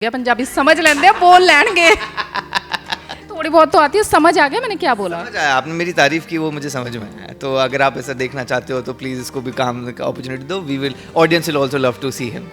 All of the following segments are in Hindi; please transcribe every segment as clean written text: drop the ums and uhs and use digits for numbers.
गया पंजाबी समझ लेंगे बोल लेंगे थोड़ी बहुत तो आती है समझ आ गया मैंने क्या बोला। समझ आया, आपने मेरी तारीफ की वो मुझे समझ में आया। तो अगर आप ऐसा देखना चाहते हो तो प्लीज़ इसको भी काम अपॉर्चुनिटी दो। We will audience will also love to see him.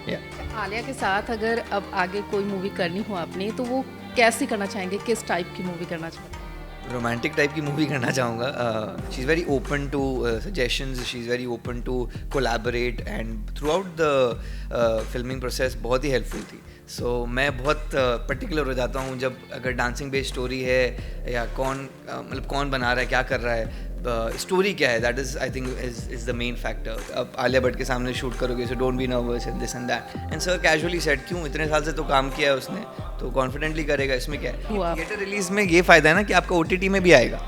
Alia के साथ अगर अब आगे कोई मूवी करनी हो आपने तो वो कैसी करना चाहेंगे, किस टाइप की मूवी करना चाहते हैं? रोमांटिक टाइप की मूवी करना चाहूँगा। She is very open to suggestions, she is very open to collaborate and throughout the filming process बहुत ही हेल्पफुल थी। सो मैं बहुत पर्टिकुलर हो जाता हूँ जब अगर डांसिंग बेस्ड स्टोरी है या कौन मतलब कौन बना रहा है, क्या कर रहा है, स्टोरी क्या है, that is I think is the main factor. अब आलिया भट्ट के सामने शूट करोगे so don't be nervous and this and that. And sir casually said क्यों, इतने साल से तो काम किया है उसने तो कॉन्फिडेंटली करेगा, इसमें क्या है। थिएटर रिलीज में ये फ़ायदा है ना कि आपका OTT में भी आएगा।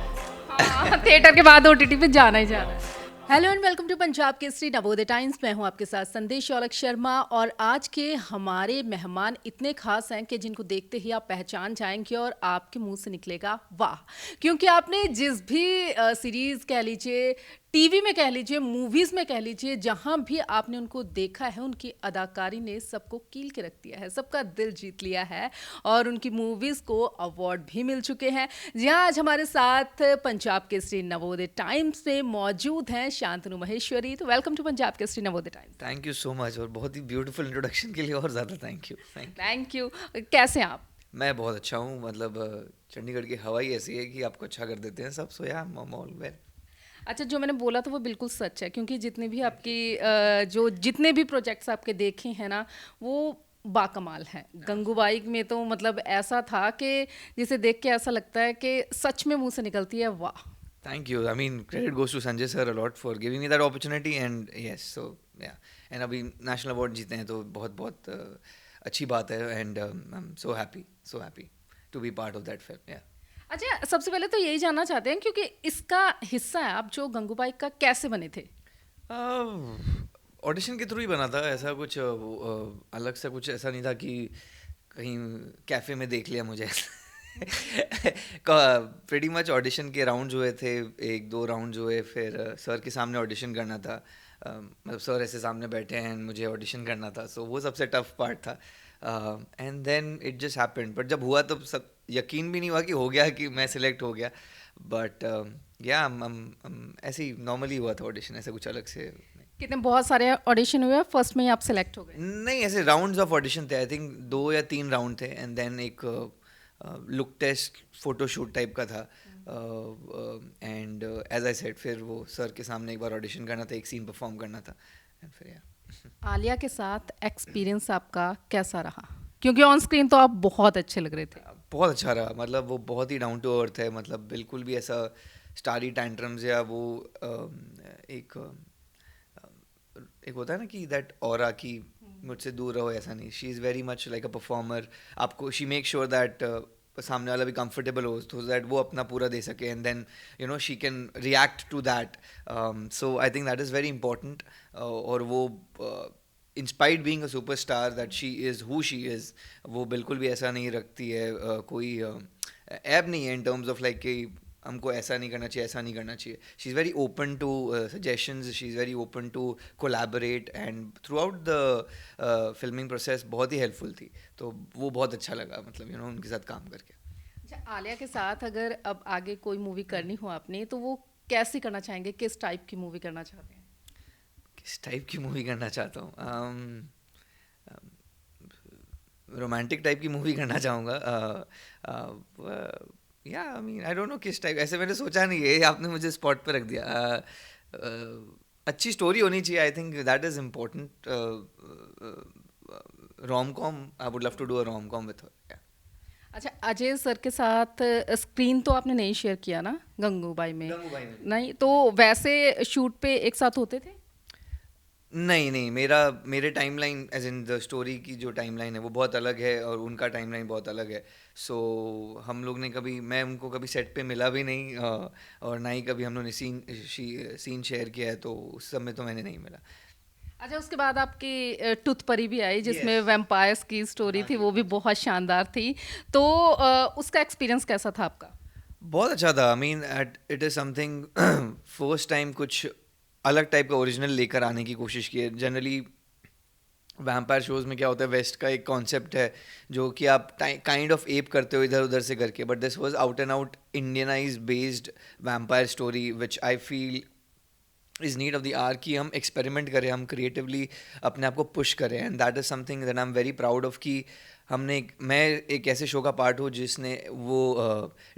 थिएटर के बाद OTT पे जाना ही जाना है। Hello and welcome to Punjab Kesari Navodaya Times. मैं हूं आपके साथ संदेश औलख शर्मा और आज के हमारे मेहमान इतने खास हैं कि जिनको देखते ही आप पहचान जाएंगे और आपके मुंह से निकलेगा वाह, क्योंकि आपने जिस भी सीरीज कह लीजिए, टीवी में कह लीजिए, मूवीज में कह लीजिए, जहां भी आपने उनको देखा है उनकी अदाकारी ने सबको कील के रख दिया है, सबका दिल जीत लिया है और उनकी मूवीज को अवार्ड भी मिल चुके हैं। जी हाँ, आज हमारे साथ पंजाब केसरी नवोदय टाइम्स में मौजूद हैं शांतनु महेश्वरी। तो welcome to Punjab Kesari Navodaya Times. Thank you so much, और बहुत ही ब्यूटीफुल इंट्रोडक्शन के लिए और ज़्यादा थैंक यू। Thank you. कैसे हैं आप? मैं बहुत अच्छा हूँ, मतलब चंडीगढ़ की हवा ही ऐसी है कि आपको अच्छा कर देते हैं सब। सो या ऑल वेल। अच्छा, जो मैंने बोला था वो बिल्कुल सच है, क्योंकि जितने भी आपकी जो जितने भी प्रोजेक्ट्स आपके देखे हैं ना, वो बाकमाल हैं। गंगूबाई में तो मतलब ऐसा था कि जिसे देख के ऐसा लगता है कि सच में मुंह से निकलती है वाह। Thank you, I mean credit goes to Sanjay sir a lot for giving me that opportunity and yes so yeah. And अभी नेशनल अवार्ड जीते हैं तो बहुत बहुत अच्छी बात है and I am so happy to be part of that film yeah. अच्छा, सबसे पहले तो यही जानना चाहते हैं क्योंकि इसका हिस्सा है आप, जो गंगूबाई का कैसे बने थे? ऑडिशन के थ्रू ही बना था, ऐसा कुछ अलग से कुछ ऐसा नहीं था कि कहीं कैफ़े में देख लिया मुझे। प्रेटी मच ऑडिशन के राउंड हुए थे, एक दो राउंड हुए, फिर सर के सामने ऑडिशन करना था। मतलब सर ऐसे सामने बैठे हैं and मुझे ऑडिशन करना था, सो वो सबसे टफ पार्ट था। And then it just happened, but जब हुआ तो सब यकीन भी नहीं हुआ कि हो गया, कि मैं सिलेक्ट हो गया। बट या ऐसे ही नॉर्मली हुआ था ऑडिशन, ऐसा कुछ अलग से नहीं। कितने बहुत सारे ऑडिशन हुए, फर्स्ट में ही आप सेलेक्ट हो गए? नहीं, ऐसे राउंड्स ऑफ ऑडिशन थे, आई थिंक 2 या 3 राउंड थे एंड देन एक लुक टेस्ट फोटोशूट टाइप का था। एंड एज आई सेड, फिर वो सर के सामने एक बार ऑडिशन करना था, एक सीन परफॉर्म करना था एंड फिर या। आलिया के साथ एक्सपीरियंस आपका कैसा रहा? क्योंकि ऑन स्क्रीन तो आप बहुत अच्छे लग रहे थे। बहुत अच्छा रहा, मतलब वो बहुत ही डाउन टू अर्थ है, मतलब बिल्कुल भी ऐसा स्टारी टैंट्रम्स या वो एक एक होता है ना कि दैट ऑरा की मुझसे दूर रहो, ऐसा नहीं। She is very much like a performer. आपको शी मेक श्योर दैट सामने वाला भी कंफर्टेबल हो तो दैट वो अपना पूरा दे सके and then you know she can react to that. So I think that is very important. और वो inspired being a superstar that she is who she is, वो बिल्कुल भी ऐसा नहीं रखती है, कोई ऐब नहीं है इन टर्म्स ऑफ लाइक कि हमको ऐसा नहीं करना चाहिए, ऐसा नहीं करना चाहिए। She is very open to suggestions, she is very open to collaborate and throughout the filming process बहुत ही हेल्पफुल थी। तो वो बहुत अच्छा लगा, मतलब यू नो उनके साथ काम करके। अच्छा, आलिया के साथ अगर अब आगे कोई मूवी करनी हो आपने तो वो कैसी करना चाहेंगे, किस टाइप की मूवी करना चाहते हैं? किस टाइप की मूवी करना चाहता हूँ? रोमांटिक टाइप की मूवी करना चाहूँगा। या आई मीन आई डोंट नो किस टाइप, ऐसे मैंने सोचा नहीं है, आपने मुझे स्पॉट पे रख दिया। अच्छी स्टोरी होनी चाहिए, I think that is important. Rom com, I would love to do a rom com with her. अच्छा, अजय सर के साथ स्क्रीन तो आपने नहीं शेयर किया ना गंगूबाई में? गंगूबाई में नहीं, तो वैसे शूट पे एक साथ होते थे? नहीं नहीं, मेरे timeline as in the story की जो टाइमलाइन है वो बहुत अलग है और उनका टाइमलाइन बहुत अलग है। सो हम लोग ने कभी, मैं उनको कभी सेट पे मिला भी नहीं, और ना ही कभी हम लोग ने सीन शेयर किया है, तो उस समय तो मैंने नहीं मिला। अच्छा, उसके बाद आपकी टूथ परी भी आई जिसमें यस। वैम्पायर्स की स्टोरी हाँ थी, जी, वो भी हाँ जी। बहुत शानदार थी। तो उसका एक्सपीरियंस कैसा था आपका? बहुत अच्छा था, I mean it is something first time कुछ अलग टाइप का ओरिजिनल लेकर आने की कोशिश की है। जनरली वैम्पायर शोज में क्या होता है, वेस्ट का एक कॉन्सेप्ट है जो कि आप काइंड ऑफ एप करते हो इधर उधर से करके, but this was out and out Indianised based vampire story which I feel is need of the hour कि हम एक्सपेरिमेंट करें, हम क्रिएटिवली अपने आप को पुश करें, and that is something that I am very proud of कि मैं एक ऐसे शो का पार्ट हूँ जिसने वो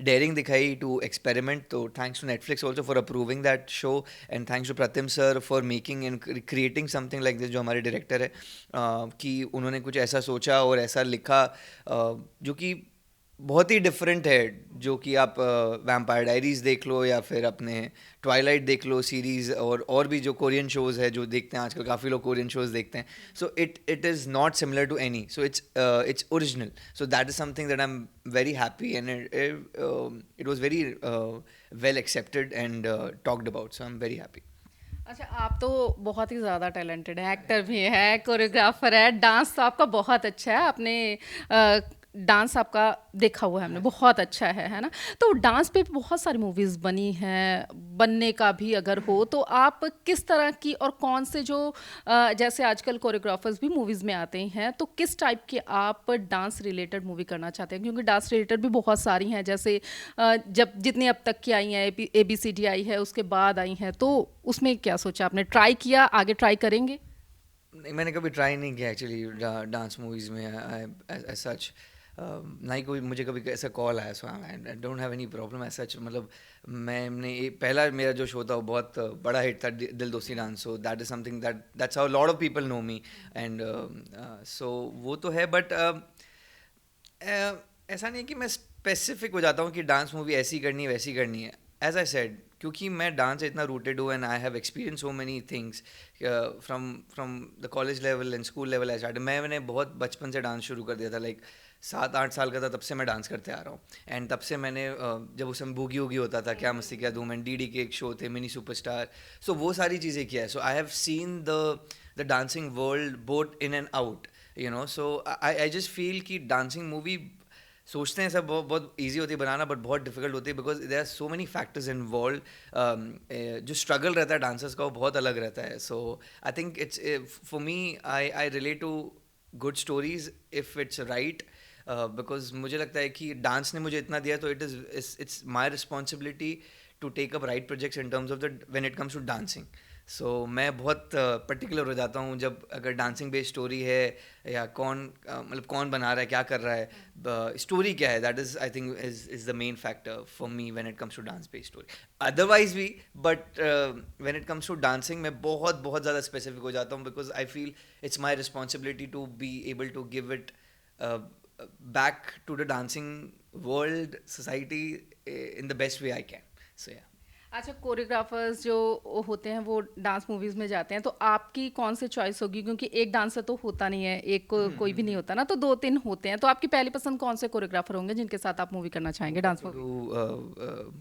डेयरिंग दिखाई टू एक्सपेरिमेंट. तो thanks to Netflix also for approving that show, and thanks to Pratim sir for making and creating something like this. जो हमारे डायरेक्टर है कि उन्होंने कुछ ऐसा सोचा और ऐसा लिखा जो कि बहुत ही डिफरेंट है. जो कि आप वैम्पायर डायरीज देख लो या फिर अपने ट्वाइलाइट देख लो सीरीज़, और भी जो कोरियन शोज़ है जो देखते हैं आजकल, काफ़ी लोग कोरियन शोज़ देखते हैं. So it is not similar to any, so it's original. So that is something that I am very happy, and it was very well accepted and talked about. So I am very happy. अच्छा, आप तो बहुत ही ज़्यादा टैलेंटेड है, एक्टर भी है, कोरियोग्राफर है, डांस तो आपका बहुत अच्छा है. आपने डांस आपका देखा हुआ है हमने, बहुत अच्छा है ना. तो डांस पे बहुत सारी मूवीज़ बनी हैं, बनने का भी अगर हो तो आप किस तरह की और कौन से जो जैसे आजकल कोरियोग्राफर्स भी मूवीज़ में आते हैं, तो किस टाइप के आप डांस रिलेटेड मूवी करना चाहते हैं? क्योंकि डांस रिलेटेड भी बहुत सारी हैं, जैसे जब जितनी अब तक की आई हैं, ABCD आई है, उसके बाद आई हैं, तो उसमें क्या सोचा आपने? ट्राई किया, आगे ट्राई करेंगे? नहीं, मैंने कभी ट्राई नहीं किया एक्चुअली डांस मूवीज़ में एज सच. ना ही कोई मुझे कभी ऐसा कॉल आया. So I don't have any problem as such. मतलब मैंने पहला मेरा जो शो था वो बहुत बड़ा हिट था, दिल दोस्ती dance. So that is something that's how lot of people know me, and so वो तो है. बट ऐसा नहीं है कि मैं स्पेसिफिक हो जाता हूँ कि डांस मूवी ऐसी करनी है वैसी करनी है. एज आई सेड, क्योंकि मैं डांस इतना रूटेड हूँ, and I have experience so many things from the college level and school level. I start, मैंने बहुत बचपन से डांस शुरू कर दिया था. लाइक 7-8 साल का था तब से मैं डांस करते आ रहा हूँ. एंड तब से मैंने जब उस समय बूगी वूगी होता था, क्या मस्ती क्या धूम, एंड DD के एक शो थे मिनी सुपरस्टार. सो वो सारी चीज़ें किया है. So I have seen the dancing world both in and out, you know. So I just feel कि डांसिंग मूवी सोचते हैं सब बहुत बहुत ईजी होती है बनाना, बट बहुत डिफिकल्ट होती है because there are so many factors involved. जो स्ट्रगल रहता है डांसर्स का वो बहुत अलग रहता है. So I think it's for me, I relate to good stories if it's right, because मुझे लगता है कि डांस ने मुझे इतना दिया, तो it's my responsibility to take up right projects in terms of the when it comes to dancing. So मैं बहुत पर्टिकुलर हो जाता हूँ जब अगर डांसिंग बेस्ड स्टोरी है, या मतलब कौन बना रहा है, क्या कर रहा है, स्टोरी क्या है. That is I think is the main factor for me when it comes to dance based story. Otherwise भी, but when it comes to dancing मैं बहुत बहुत ज़्यादा स्पेसिफिक हो जाता हूँ, because I feel it's my responsibility to be able to give it back to the dancing world, society, in the best way I can. So yeah. अच्छा, कोरियोग्राफर्स जो होते हैं वो डांस मूवीज में जाते हैं, तो आपकी कौन सी चॉइस होगी? क्योंकि एक डांसर तो होता नहीं है, एक कोई भी नहीं होता ना, तो 2-3 होते हैं. तो आपकी पहली पसंद कौन से कोरियोग्राफर होंगे जिनके साथ आप मूवी करना चाहेंगे, dance movie?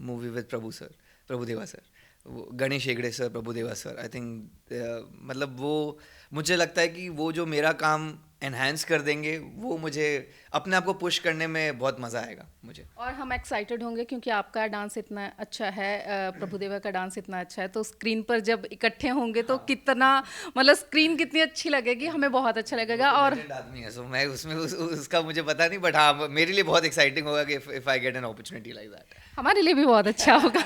Movie with Prabhudeva sir, वो Ganesh Hegde sir, Prabhudeva sir. I think मतलब वो मुझे लगता है कि वो जो मेरा काम एनहांस कर देंगे, वो मुझे अपने आप को पुश करने में बहुत मज़ा आएगा मुझे. और हम एक्साइटेड होंगे क्योंकि आपका डांस इतना अच्छा है, प्रभुदेवा का डांस इतना अच्छा है, तो स्क्रीन पर जब इकट्ठे होंगे तो कितना, मतलब स्क्रीन कितनी अच्छी लगेगी, हमें बहुत अच्छा लगेगा. और आदमी है, सो मैं उसमें उसका मुझे पता नहीं, बट हाँ मेरे लिए बहुत एक्साइटिंग होगा कि if I get an opportunity like that. हमारे लिए भी बहुत अच्छा होगा.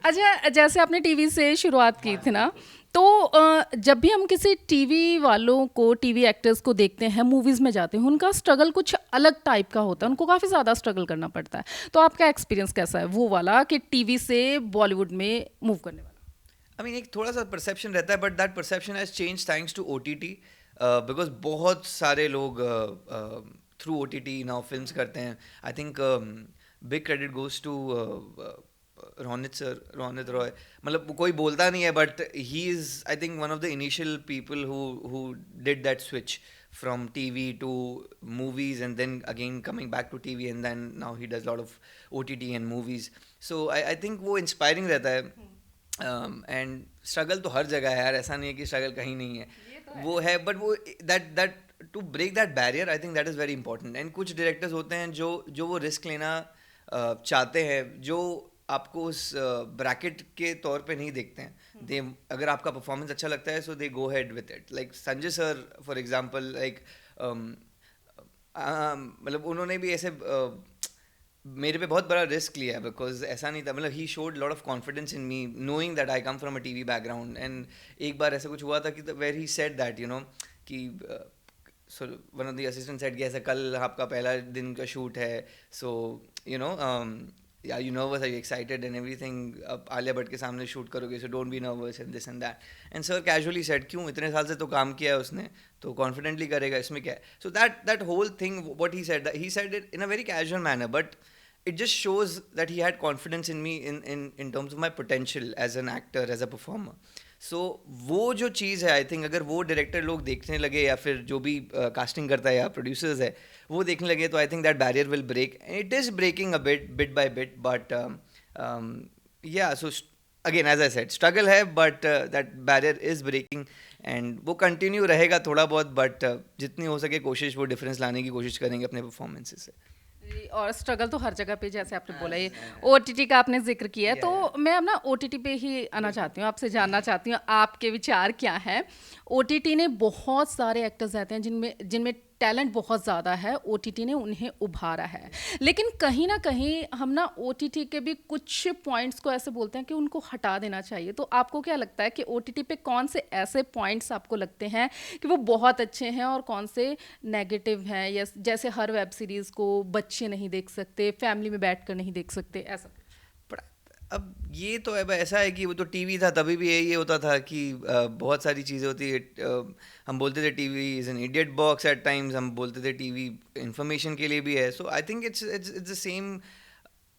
अच्छा, जैसे आपने टीवी से शुरुआत की थी ना, तो जब भी हम किसी टीवी वालों को, टीवी एक्टर्स को देखते हैं, मूवीज़ में जाते हैं, उनका स्ट्रगल कुछ अलग टाइप का होता है, उनको काफ़ी ज़्यादा स्ट्रगल करना पड़ता है. तो आपका एक्सपीरियंस कैसा है वो वाला कि टीवी से बॉलीवुड में मूव करने वाला? आई मीन एक थोड़ा सा परसेप्शन रहता है, but that perception has change thanks to OTT, because बहुत सारे लोग थ्रू OTT नाउ फिल्म्स करते हैं. I think big credit goes to Ronit Roy. मतलब कोई बोलता नहीं है, but he is I think one of the initial people who did that switch from TV to movies, and then again coming back to TV, and then now he does a lot of OTT and movies. So I think वो inspiring रहता है. एंड स्ट्रगल तो हर जगह है यार, ऐसा नहीं है कि स्ट्रगल कहीं नहीं है, वो है. बट वो that to break that barrier, I think that is very important. And कुछ डायरेक्टर्स होते हैं जो वो रिस्क लेना चाहते हैं, जो आपको उस ब्रैकेट के तौर पे नहीं देखते हैं दे अगर आपका परफॉर्मेंस अच्छा लगता है so they go ahead with it like Sanjay sir for example like मतलब उन्होंने भी ऐसे मेरे पे बहुत बड़ा रिस्क लिया बिकॉज ऐसा नहीं था मतलब he showed lot of confidence in me knowing that I come from a TV background and एक बार ऐसा कुछ हुआ था कि where he said that you know कि so one of the assistant said कि ऐसा कल आपका पहला दिन का शूट है so you know yeah you nervous are you excited and everything अब आलिया भट्ट के सामने शूट करोगे so don't be nervous and this and that and sir casually said क्यों इतने साल से तो काम किया है उसने तो कॉन्फिडेंटली करेगा इसमें क्या है so that whole thing what he said it in a very casual manner but it just shows that he had confidence in me in terms of my potential as an actor as a performer सो वो जो चीज़ है आई थिंक अगर वो डायरेक्टर लोग देखने लगे या फिर जो भी कास्टिंग करता है या प्रोड्यूसर्स है वो देखने लगे तो I think that barrier will break it is breaking a bit by bit but yeah so again as I said struggle है but that barrier is breaking and वो कंटिन्यू रहेगा थोड़ा बहुत बट जितनी हो सके कोशिश वो डिफरेंस लाने की कोशिश करेंगे अपने परफॉर्मेंसेस से और स्ट्रगल तो हर जगह पे जैसे आपने बोला ये ओटीटी का आपने जिक्र किया है तो मैं अब ना ओटीटी पे ही आना चाहती हूँ आपसे जानना चाहती हूँ आपके विचार क्या हैं ओटीटी ने बहुत सारे एक्टर्स रहते हैं जिनमें जिनमें टैलेंट बहुत ज़्यादा है ओटीटी ने उन्हें उभारा है लेकिन कहीं ना कहीं हम ना ओटीटी के भी कुछ पॉइंट्स को ऐसे बोलते हैं कि उनको हटा देना चाहिए तो आपको क्या लगता है कि ओटीटी पे कौन से ऐसे पॉइंट्स आपको लगते हैं कि वो बहुत अच्छे हैं और कौन से नेगेटिव हैं या जैसे हर वेब सीरीज़ को बच्चे नहीं देख सकते फैमिली में बैठकर नहीं देख सकते ऐसा अब ये तो अब ऐसा है कि वो तो टीवी था तभी भी यही होता था कि बहुत सारी चीज़ें होती है हम बोलते थे TV is an idiot box at times हम बोलते थे टीवी इंफॉर्मेशन के लिए भी है so I think it's the same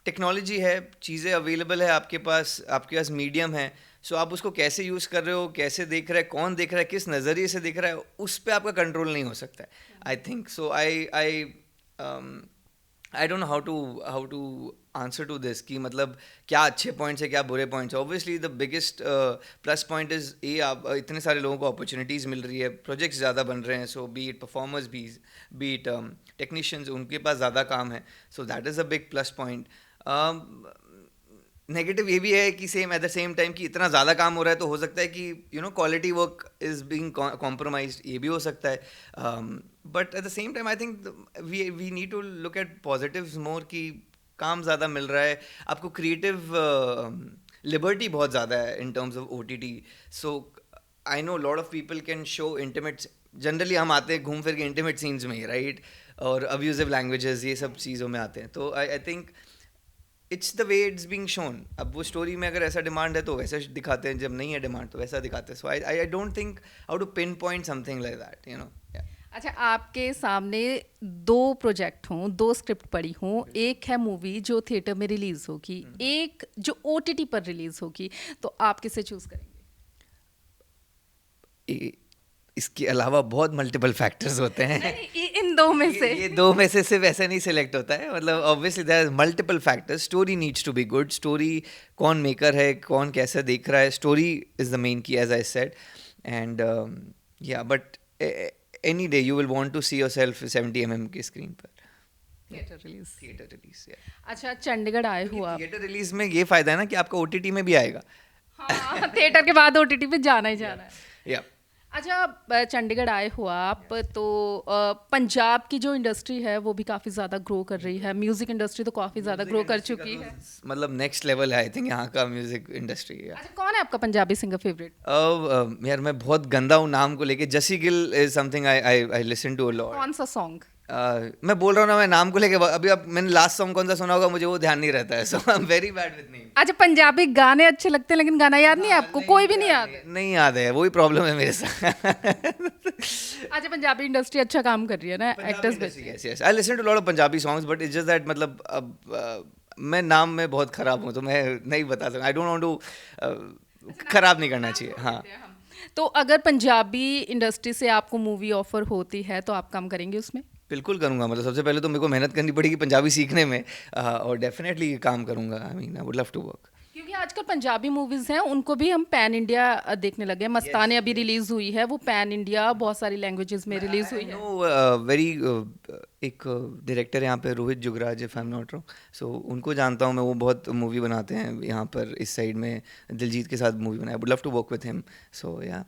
technology है चीज़ें अवेलेबल है आपके पास मीडियम है सो आप उसको कैसे यूज़ कर रहे हो कैसे देख रहा है कौन देख रहा है किस नज़रिए से देख रहा है उस पर आपका कंट्रोल नहीं हो सकता है I think so I don't know how to answer to this कि मतलब क्या अच्छे पॉइंट्स है क्या बुरे पॉइंट्स है obviously the biggest plus point is ये आप इतने सारे लोगों को अपॉर्चुनिटीज़ मिल रही है प्रोजेक्ट्स ज़्यादा बन रहे हैं so be it performers be it technicians उनके पास ज़्यादा काम है so that is a big plus point negative ये भी है कि same at the same time कि इतना ज़्यादा काम हो रहा है तो हो सकता है कि you know quality work is being compromised ये भी हो सकता है but at the same time I think we need to look at positives more कि काम ज़्यादा मिल रहा है आपको क्रिएटिव लिबर्टी बहुत ज़्यादा है इन terms of OTT so I know lot of people can show intimate generally हम आते हैं घूम फिर के इंटीमेट सीन्स में ही राइट और अब्यूजिव लैंग्वेजेस ये सब चीज़ों में आते हैं तो I think it's the way it's being shown अब वो स्टोरी में अगर ऐसा डिमांड है तो वैसा दिखाते हैं जब नहीं है डिमांड तो वैसा दिखाते हैं so I don't think how to pinpoint something like that you know अच्छा आपके सामने 2 प्रोजेक्ट हों 2 स्क्रिप्ट पड़ी हों एक है मूवी जो थिएटर में रिलीज होगी एक जो OTT पर रिलीज होगी तो आप किसे चूज करेंगे इसके अलावा बहुत मल्टीपल फैक्टर्स होते हैं नहीं, इन 2 में से ये 2 में से सिर्फ ऐसे नहीं सिलेक्ट होता है मतलब obviously there are multiple factors story needs to be good story कौन मेकर है कौन कैसे देख रहा है story is the main key as I said and yeah but any day you will want to see yourself 70 mm की स्क्रीन पर थिएटर रिलीज अच्छा चंडीगढ़ आए हो आप थिएटर रिलीज में ये फायदा है ना कि आपका OTT में भी आएगा हाँ थिएटर के बाद OTT पे जाना ही जाना है या अच्छा चंडीगढ़ आए हो आप तो पंजाब की जो इंडस्ट्री है वो भी काफ़ी ज़्यादा ग्रो कर रही है म्यूज़िक इंडस्ट्री तो काफ़ी ज़्यादा ग्रो कर चुकी है मतलब नेक्स्ट लेवल है आई थिंक यहाँ का म्यूजिक इंडस्ट्री अच्छा कौन है आपका पंजाबी सिंगर फेवरेट यार मैं बहुत गंदा हूँ नाम को लेके Jassi Gill is something I listen to a lot कौन सा सॉन्ग मैं बोल रहा हूँ ना मैं नाम को लेके अभी अब मैंने लास्ट सॉन्ग कौन सा सुना होगा मुझे वो ध्यान नहीं रहता है so I am very bad with name अच्छा पंजाबी गाने अच्छे लगते हैं लेकिन गाना याद नहीं है आपको कोई भी नहीं याद नहीं याद है वही प्रॉब्लम है मेरे साथ अच्छा पंजाबी इंडस्ट्री अच्छा काम कर रही है ना एक्टर्स पे yes yes I listen to lot of Punjabi songs but it's just that मतलब अब मैं नाम में बहुत खराब हूँ तो मैं नहीं बता सकता आई डोंट वांट टू खराब नहीं करना चाहिए हाँ तो अगर पंजाबी इंडस्ट्री से आपको मूवी ऑफर होती है तो आप काम करेंगे उसमें बिल्कुल करूँगा मतलब सबसे पहले तो मेरे को मेहनत करनी पड़ेगी पंजाबी सीखने में और डेफिनेटली काम करूँगा I mean I would love to work क्योंकि आजकल पंजाबी मूवीज़ हैं उनको भी हम पैन इंडिया देखने लगे मस्ताने अभी रिलीज़ हुई है वो पैन इंडिया बहुत सारी लैंग्वेजेस में रिलीज़ हुई है वेरी एक डायरेक्टर यहाँ पे Rohit Jugraj, if I am not wrong, so उनको जानता हूँ मैं, वो बहुत मूवी बनाते हैं यहाँ पर इस साइड में, दिलजीत के साथ मूवी बनाया, would love to work with him, so yeah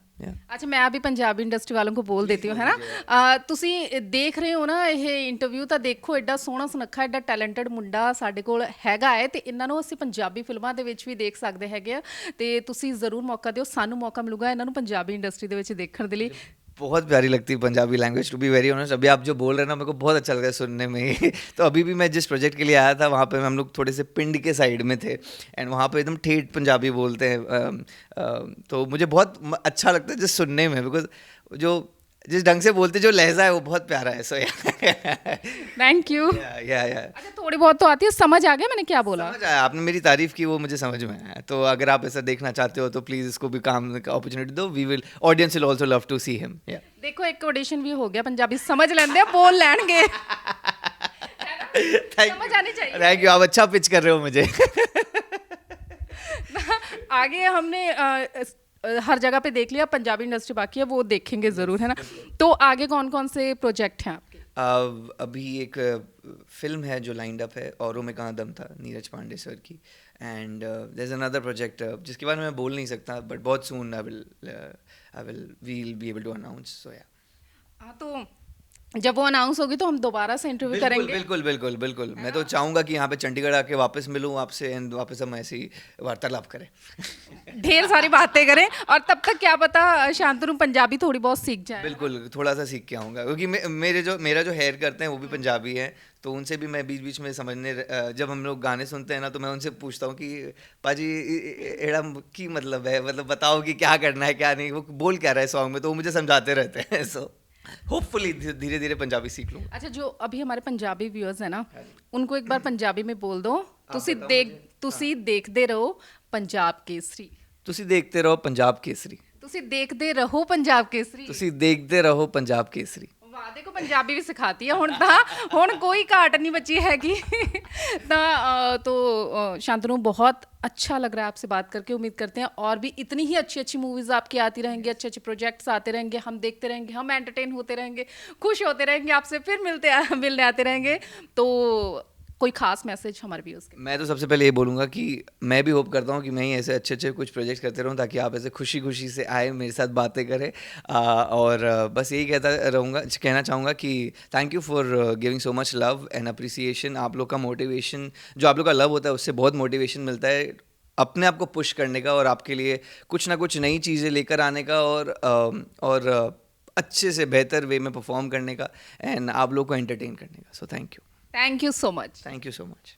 ਅੱਛਾ ਮੈਂ ਅਭੀ ਪੰਜਾਬੀ ਇੰਡਸਟਰੀ ਵਾਲਿਆਂ ਨੂੰ ਬੋਲ ਦੇਤੀ ਹੂੰ ਹੈ ਨਾ ਤੁਸੀਂ ਦੇਖ ਰਹੇ ਹੋ ਨਾ ਇਹ ਇੰਟਰਵਿਊ ਤਾਂ ਦੇਖੋ ਐਡਾ ਸੋਹਣਾ ਸੁਨੱਖਾ ਐਡਾ ਟੈਲੈਂਟਡ ਮੁੰਡਾ ਸਾਡੇ ਕੋਲ ਹੈਗਾ ਹੈ ਤੇ ਇਹਨਾਂ ਨੂੰ ਅਸੀਂ ਪੰਜਾਬੀ ਫਿਲਮਾਂ ਦੇ ਵਿੱਚ ਵੀ ਦੇਖ ਸਕਦੇ ਹੈਗੇ ਆ ਤੇ ਤੁਸੀਂ ਜ਼ਰੂਰ ਮੌਕਾ ਦਿਓ ਸਾਨੂੰ ਮੌਕਾ ਮਿਲੂਗਾ ਇਹਨਾਂ ਨੂੰ ਪੰਜਾਬੀ ਇੰਡਸਟਰੀ ਦੇ ਵਿੱਚ ਦੇਖਣ ਦੇ ਲਈ बहुत प्यारी लगती है Punjabi language, to be very honest. अभी आप जो बोल रहे हैं ना, मेरे को बहुत अच्छा लगा सुनने में ही तो अभी भी मैं जिस प्रोजेक्ट के लिए आया था वहाँ पे हम लोग थोड़े से पिंड के साइड में थे, एंड वहाँ पे एकदम ठेठ पंजाबी बोलते हैं, तो मुझे बहुत अच्छा लगता है जिस सुनने में, बिकॉज जो जिस ढंग से बोलते जो लहजा है वो बहुत प्यारा है, सो थैंक यू। या अच्छा थोड़ी बहुत तो आती है, समझ आ गया मैंने क्या बोला? समझ आया, आपने मेरी तारीफ की वो मुझे समझ में आया, तो अगर आप ऐसा देखना चाहते हो तो प्लीज़ इसको भी काम अपॉर्चुनिटी दो, we will audience will also love to see him. देखो एक ऑडिशन भी हो गया, पंजाबी समझ लेंगे बोल लेंगे समझ आनी चाहिए। थैंक यू, आप अच्छा पिच कर रहे हो मुझे आगे हमने हर जगह पे देख लिया, पंजाबी इंडस्ट्री बाकी है वो देखेंगे ज़रूर, है ना? तो आगे कौन कौन से प्रोजेक्ट हैं आपके? अभी एक फिल्म है जो लाइंड अप है, औरों में कहाँ दम था, नीरज पांडे सर की, and there is another project जिसके बारे में मैं बोल नहीं सकता, बट बहुत soon will be able to announce, so yeah. हाँ तो जब वो अनाउंस होगी तो हम दोबारा से इंटरव्यू करेंगे। बिल्कुल बिल्कुल बिल्कुल, मैं तो चाहूँगा कि यहाँ पे चंडीगढ़ आके वापस मिलूँ आपसे, एंड वापस हम ऐसी वार्तालाप करें ढेर सारी बातें करें, और तब तक क्या पता शांतनु पंजाबी थोड़ी बहुत सीख जाए। बिल्कुल, थोड़ा सा सीख के आऊँगा, क्योंकि मेरा जो हेयर करते हैं वो भी पंजाबी है, तो उनसे भी मैं बीच बीच में समझने, जब हम लोग गाने सुनते हैं ना, तो मैं उनसे पूछता हूँ कि पाजी एड़ा की मतलब है, मतलब बताओ कि क्या करना है क्या नहीं, वो बोल क्या रहा है सॉन्ग में, तो वो मुझे समझाते रहते हैं, सो होपफुली धीरे धीरे पंजाबी सीख लूँ। अच्छा जो अभी हमारे पंजाबी व्यूअर्स है ना, उनको एक बार पंजाबी में बोल दो, ਤੁਸੀਂ ਦੇਖਦੇ ਰਹੋ ਪੰਜਾਬ ਕੇਸਰੀ, ਤੁਸੀਂ ਦੇਖਦੇ ਰਹੋ ਪੰਜਾਬ ਕੇਸਰੀ, ਤੁਸੀਂ ਦੇਖਦੇ ਰਹੋ ਪੰਜਾਬ ਕੇਸਰੀ, ਤੁਸੀਂ ਦੇਖਦੇ ਰਹੋ ਪੰਜਾਬ ਕੇਸਰੀ। वाह देखो पंजाबी भी सिखाती है हुण कोई घाट नहीं बची हैगी तो शांतनु बहुत अच्छा लग रहा है आपसे बात करके, उम्मीद करते हैं और भी इतनी ही अच्छी अच्छी मूवीज़ आपकी आती रहेंगी, अच्छे अच्छे प्रोजेक्ट्स आते रहेंगे, हम देखते रहेंगे, हम एंटरटेन होते रहेंगे, खुश होते रहेंगे, आपसे फिर मिलने आते रहेंगे। तो कोई खास मैसेज हमारे व्यूअर्स के? मैं तो सबसे पहले ये बोलूँगा कि मैं भी होप करता हूँ कि मैं ही ऐसे अच्छे अच्छे कुछ प्रोजेक्ट करते रहूँ, ताकि आप ऐसे खुशी खुशी से आए मेरे साथ बातें करें, और बस यही कहना चाहूँगा कि thank you for giving so much love and appreciation. आप लोग का मोटिवेशन, जो आप लोग का लव होता है, उससे बहुत मोटिवेशन मिलता है अपने आप को पुश करने का, और आपके लिए कुछ ना कुछ नई चीज़ें लेकर आने का, और अच्छे से बेहतर वे में परफॉर्म करने का, एंड आप लोग को एंटरटेन करने का। So thank you. Thank you so much. Thank you so much.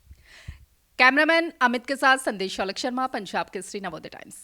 Cameraman Amit के साथ संदेश शौलक शर्मा, पंजाब केसरी, नवोदय टाइम्स।